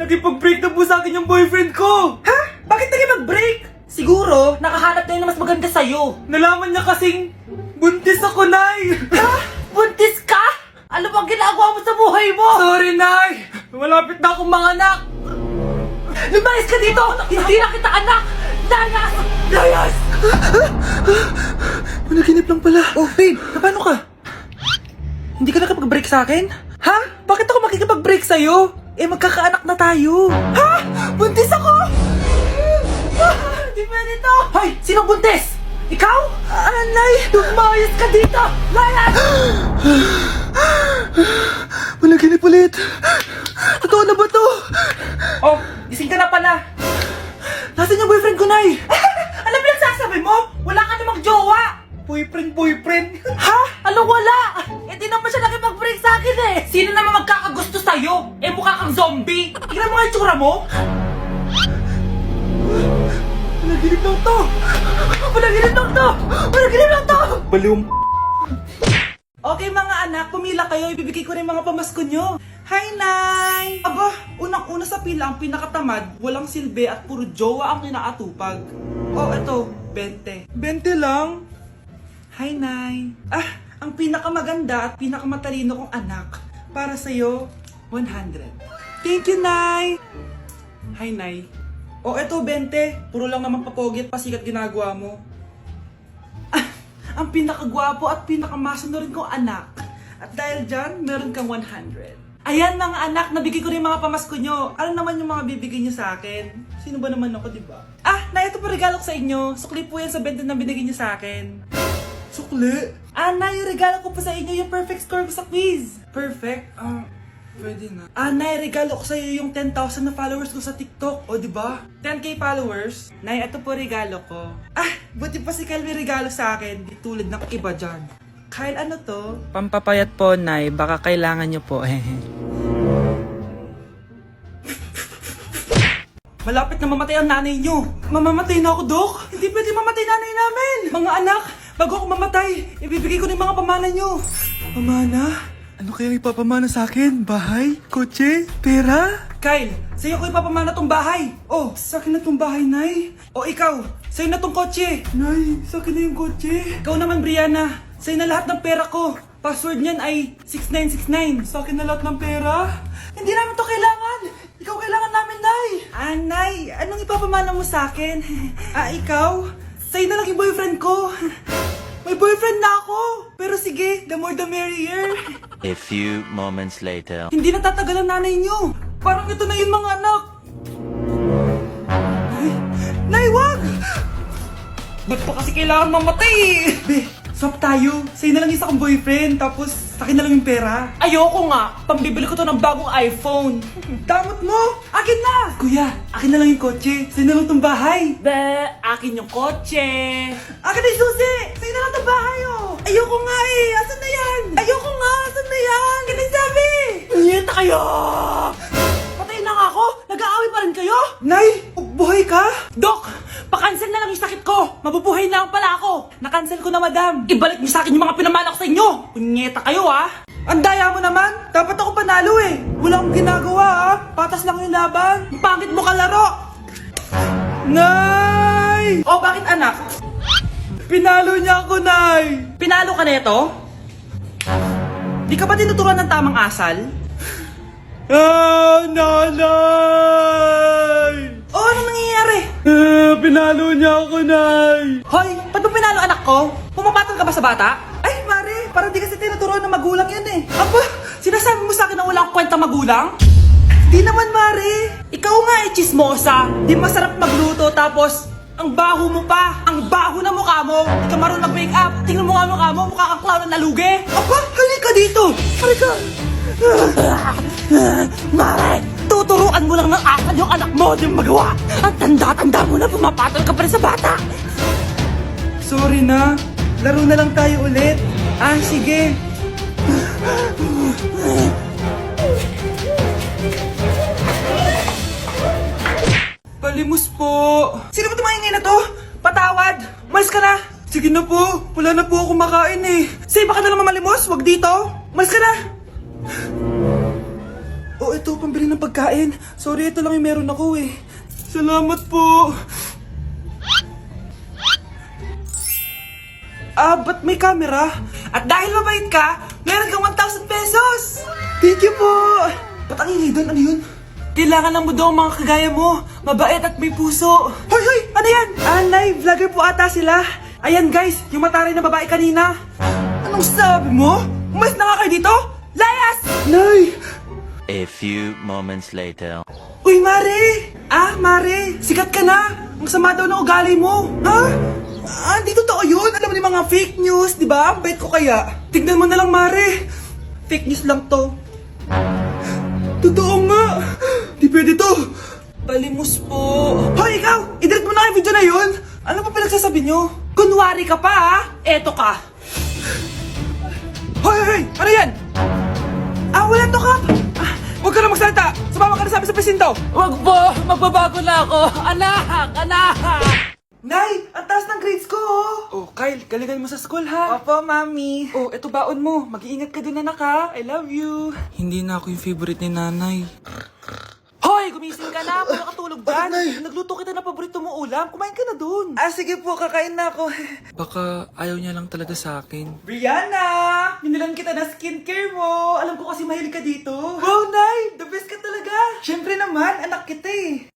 Nakipag-break na po sa akin yung boyfriend ko! Ha? Bakit naging mag-break? Siguro, nakahanap na yun na mas maganda sa'yo. Nalaman niya kasing buntis ako, Nay! Ha? Buntis ka? Ano bang ginagawa mo sa buhay mo? Sorry, Nay! Malapit na akong manganak! Lumayas ka dito! Hindi na kita anak! Layas! Layas! Managinip lang pala. Oh, babe, paano ka? Hindi ka nakapag-break sa akin? Ha? Bakit ako makikipag-break sa'yo? Eh, magkakaanak na tayo. Ha? Buntis ako? Di pwede to. Hoy, sinong buntis? Ikaw? Anay, lumayas ka dito! Layas! Managinip ulit. Totoo na ba to? Oh, gising ka na pala. Nasaan yung boyfriend ko, Nay? Ano pinagsasabi mo? Wala ka namang jowa. Boyfriend. Ha? Ano wala? Eh di naman siya nakipag-break sa akin eh. Sino naman magkakagusto sa'yo? Eh mukha kang zombie. Tingnan mo nga yung tsura mo. Managinip lang to. Panaginip lang to! Panaginip lang to! Baliw. Okay mga anak, pumila kayo. Ibibigay ko rin mga pamasko nyo. Hi, Nay! Aba, unang-una sa pila ang pinakatamad, walang silbi at puro jowa ang kinaatupag. Oh, eto, 20. 20 lang? Hi, Nay! Ah, ang pinakamaganda at pinakamatalino kong anak. Para sa'yo, 100. Thank you, Nay! Hi, Nay. Oh, eto, 20. Puro lang naman papogi at pasikat ginagawa mo. Ah, ang pinakagwapo at pinakamasano rin kong anak. At dahil dyan, meron kang 100. Ayan mga anak, nabigay ko rin mga pamasko nyo. Ano naman yung mga bibigay nyo sa akin? Sino ba naman ako, diba? Ah, na ito po regalo ko sa inyo. Sukli po yan sa 20 na binigay nyo sa akin. Sukli. Ana, yung regalo ko po sa inyo, yung perfect score ko sa quiz. Perfect? Pwede na. Nay, regalo ko sa iyo yung 10,000 na followers ko sa TikTok. O, di ba? 10k followers. Nay, ito po regalo ko. Ah, buti pa si Kyle may regalo sa akin. Di tulad ng iba dyan. Kyle, ano to? Pampapayat po, Nay. Baka kailangan nyo po. Malapit na mamatay ang nanay nyo. Mamamatay na ako, Dok. Hindi pwede mamatay nanay namin. Mga anak, bago ako mamatay, ibibigay ko na yung mga pamana nyo. Pamana? Ano kayang ipapamana sa akin? Bahay? Kotse? Pera? Kyle, sa'yo ko ipapamana tong bahay. Oh, sa akin na tong bahay, Nay. O ikaw, sa'yo na tong kotse. Nay, sa akin na yung kotse. Ikaw naman, Brianna, sa'yo na lahat ng pera ko. Password niyan ay 6969. Sa akin na lahat ng pera. Hindi namin to kailangan. Ikaw kailangan namin, Nay. Nay, anong ipapamana mo sa akin? Ikaw? Sa'yo na lang yung boyfriend ko. May boyfriend na ako. Pero sige, the more the merrier. A few moments later. Hindi na tatagal ang nanay niyo. Parang ito na yun mga anak. Nay, wag! Ba't pa kasi kailangan mamatay eh? Be, swap tayo. Sa'yo na lang isa kong boyfriend, tapos sa akin na lang yung pera. Ayoko nga. Pambibili ko to ng bagong iPhone. Damot mo! Akin na! Kuya, akin na lang yung kotse. Sa'yo na lang tong bahay. Be, akin yung kotse. Akin na yung susi! Sa'yo na lang tong bahay oh! Ayoko nga eh! Asan na yan? Ayoko nga! Asan na yan? Ganun sabi! Niyenta kayo! Patay na nga ako! Nag-aaway pa rin kayo? Nay! Buhay ka? Dok! Pa-cancel na lang yung sakit ko! Mabubuhay na lang pala ako! Na-cancel ko na, madam! Ibalik niyo sa akin yung mga pinamana ko sa inyo! Punyeta kayo, ha? Ang daya mo naman! Dapat ako panalo eh! Wala akong ginagawa, ha? Patas lang yung laban! Ang pangit mo kalaro! Nay! Oh, bakit anak? Pinalo niya ako, Nay! Pinalo ka neto? Di ka ba tinuturuan ng tamang asal? Nanay! Oh, ano nangyayari? Pinalo niya ako, Nay! Hoy, ba't mo pinalo anak ko? Pumapatol ka ba sa bata? Ay, Mare, parang di kasi tinuturuan ng magulang yan eh. Aba, sinasabi mo sa akin na wala akong kwenta magulang? Di naman, Mare. Ikaw nga eh, chismosa. Di masarap magluto tapos ang baho mo pa. Ang baho na mukha mo. Di ka marunong mag-make up. Tingnan mo nga mukha mo, mukha kang clown na nalugi. Aba, halika dito. Halika. Mare, tuturuan mo lang ng asal yung anak mo, di mo magawa. Ang tanda-tanda mo na pumapatol ka pa rin sa bata. Sorry na. Laro na lang tayo ulit. Sige. Palimos po. Sino ba tumahingay na to? Patawad. Malis ka na. Sige na po. Wala na po ako makain eh. Say, baka na lang mamalimos. Wag dito. Malis ka na. Oh, ito, pambili ng pagkain. Sorry, ito lang yung meron ako eh. Salamat po. Ba't may camera? At dahil mabait ka, meron kang 1,000 pesos! Thank you po! Ba't ang ingay doon? Ano yun? Kailangan lang mo daw ang mga kagaya mo. Mabait at may puso. Hoy, hoy! Ano yan? Nay, vlogger po ata sila. Ayan guys, yung mataray na babae kanina. Anong sabi mo? Umalis na nga kayo dito? Layas! Nay! A few moments later. Uy, Mare! Mare, sikat ka na! Ang sama daw ng ugali mo! Ha? Di totoo yun! Alam mo yung mga fake news, di ba? Ang bait ko kaya. Tignan mo na lang, Mare! Fake news lang to. Totoo nga! Di pwede to! Palimos po! Hoy, ikaw! I-delete mo na yung video na yun! Ano pa pinagsasabi nyo? Kunwari ka pa, ha? Eto ka! Hoy, hoy! Ano yan? Wala to, Kap! Huwag ka na magsalita! Sumama ka na sa amin sa presinto! Wag po! Magbabago na ako! Anak! Anak! Nay! Ang taas ng grades ko, oh! Kyle, galingan mo sa school, ha? Opo, mami. Oh, eto baon mo. Mag-iingat ka dun, anak, ha? I love you. Hindi na ako yung favorite ni nanay. Hoy! Gumising ka na! Wala katulog dyan! Nagluto kita na paborito mo ulam. Kumain ka na dun. Sige po, kakain na ako. Baka ayaw niya lang talaga sa akin. Brianna! Minilan kita na skincare mo. Alam ko kasi mahilig ka dito. Wow, Nay! The best ka talaga! Siyempre naman, anak kita eh.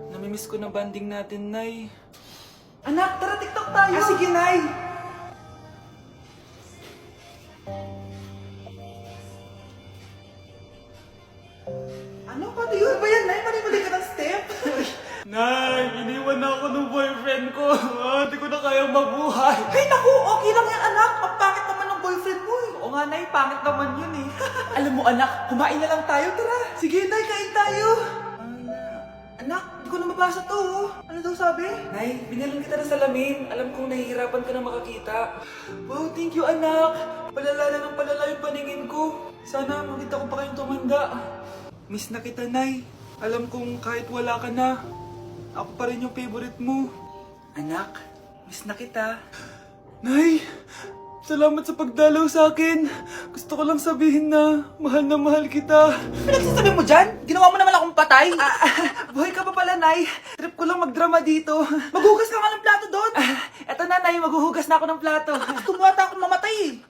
Namimiss ko na banding natin, Nay. Anak, tara TikTok tayo! Sige, Nay! Ano? Paano yun? Ba yan, Nay? Paano yung ka ng step? Nay, iniwan na ako ng boyfriend ko. Hindi ko na kayang mabuhay. Ay, naku! Okay lang yan, anak. Ang pangit naman ng boyfriend mo eh. Oo nga, Nay. Pangit naman yun eh. Alam mo, anak, kumain na lang tayo. Tara. Sige, Nay, kain tayo. Anak, hindi ko na mabasa to. Ano daw sabi? Nay, binalan kita ng salamin. Alam kong nahihirapan ka na makakita. Wow, thank you, anak. Palala na ng palala yung paningin ko. Sana makita ko pa kayong tumanda. Miss na kita, Nay. Alam kong kahit wala ka na, ako pa rin yung favorite mo. Anak, miss na kita. Nay, salamat sa pagdalaw sa akin. Gusto ko lang sabihin na mahal kita. Pinagsasabi mo dyan? Ginawa mo naman akong patay. Buhay ka pa pala, Nay. Trip ko lang magdrama dito. Maghugas ka nga ng plato doon. Eto na, Nay. Maghuhugas na ako ng plato. Tumata akong mamatay.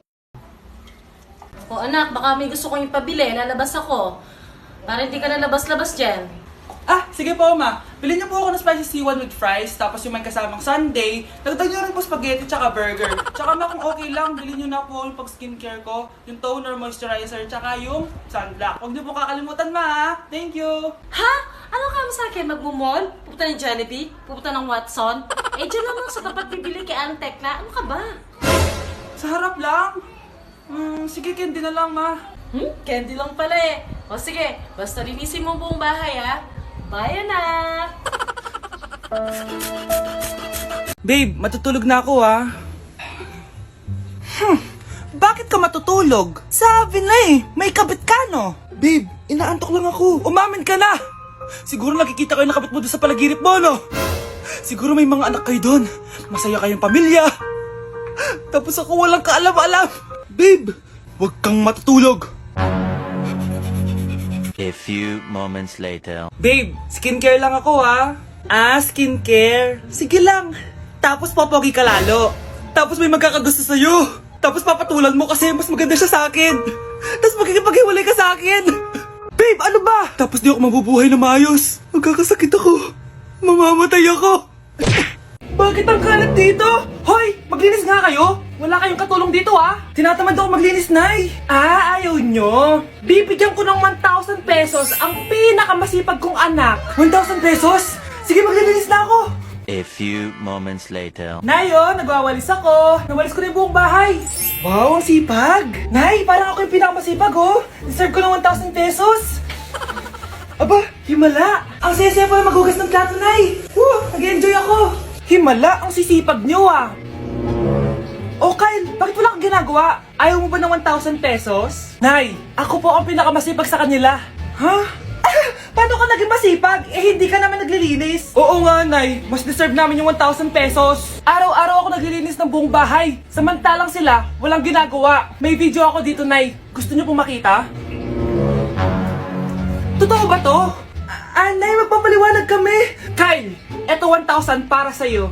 O anak, baka may gusto kong ipabili. Lalabas ako. Para hindi ka lalabas-labas dyan. Sige po, Ma. Bilhin niyo po ako ng spicy C1 with fries, tapos yung may kasamang sundae. Dagdag niyo rin po spaghetti tsaka burger. Tsaka Ma, kung okay lang, bilhin niyo na po yung pag-skincare ko, yung toner, moisturizer, tsaka yung sunblock. Huwag niyo po kakalimutan, Ma. Thank you. Ha? Ano ka mo sa akin? Magmumall? Pupunta ng Jollibee? Pupunta ng Watson? Dyan lang sa tapat bibili kay Anong Tekla. Ano ka ba? Sa harap lang. Sige, candy na lang, Ma. Candy lang pala eh. O sige, basta linisin mo ang buong bahay ha. Bye, anak! Babe, matutulog na ako, ha? Bakit ka matutulog? Sabi na eh, may kabit ka, no? Babe, inaantok lang ako. Umamin ka na! Siguro nakikita ko yung nakabit mo doon sa palaginip mo, no? Siguro may mga anak kayo doon. Masaya kayong pamilya. Tapos ako walang kaalam-alam. Babe, huwag kang matutulog. A few moments later. Babe, skincare lang ako, ha? Skincare. Sige lang. Tapos popogi ka lalo. Tapos may magkakagusto sa'yo. Tapos papatulan mo kasi mas maganda siya sa akin. Tapos magkikipaghiwalay ka sa akin. Babe, ano ba? Tapos di ako mabubuhay na maayos. Magkakasakit ako. Mamamatay ako. Bakit ang kalat dito? Hoy, maglinis nga kayo. Wala kayong katulong dito, ha? Tinatamad ako maglinis, Nay. Ayaw nyo. Bibigyan ko ng 1,000 pesos ang pinakamasipag kong anak. 1,000 pesos? Sige, maglilinis na ako. A few moments later. Nay, nagwawalis ako. Nawalis ko na yung buong bahay. Wow, ang sipag. Nay, parang ako yung pinakamasipag, oh. Deserve ko ng 1,000 pesos. Aba, himala. Ang saya-saya pala maghugas ng plato, Nay. Nag-enjoy ako. Himala, ang sisipag nyo, ah. Oh, Kyle, bakit wala kang ginagawa? Ayaw mo ba ng 1,000 pesos? Nay, ako po ang pinakamasipag sa kanila. Ha? Paano ka naging masipag? Hindi ka naman naglilinis. Oo nga, Nay. Mas deserve namin yung 1,000 pesos. Araw-araw ako naglilinis ng buong bahay. Samantalang sila, walang ginagawa. May video ako dito, Nay. Gusto niyo pong makita? Totoo ba to? Nay, magpapaliwanag kami. Kyle, eto 1,000 para sa'yo.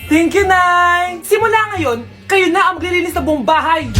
Thank you, Nay! Simula ngayon, kayo na ang maglilinis sa buong bahay.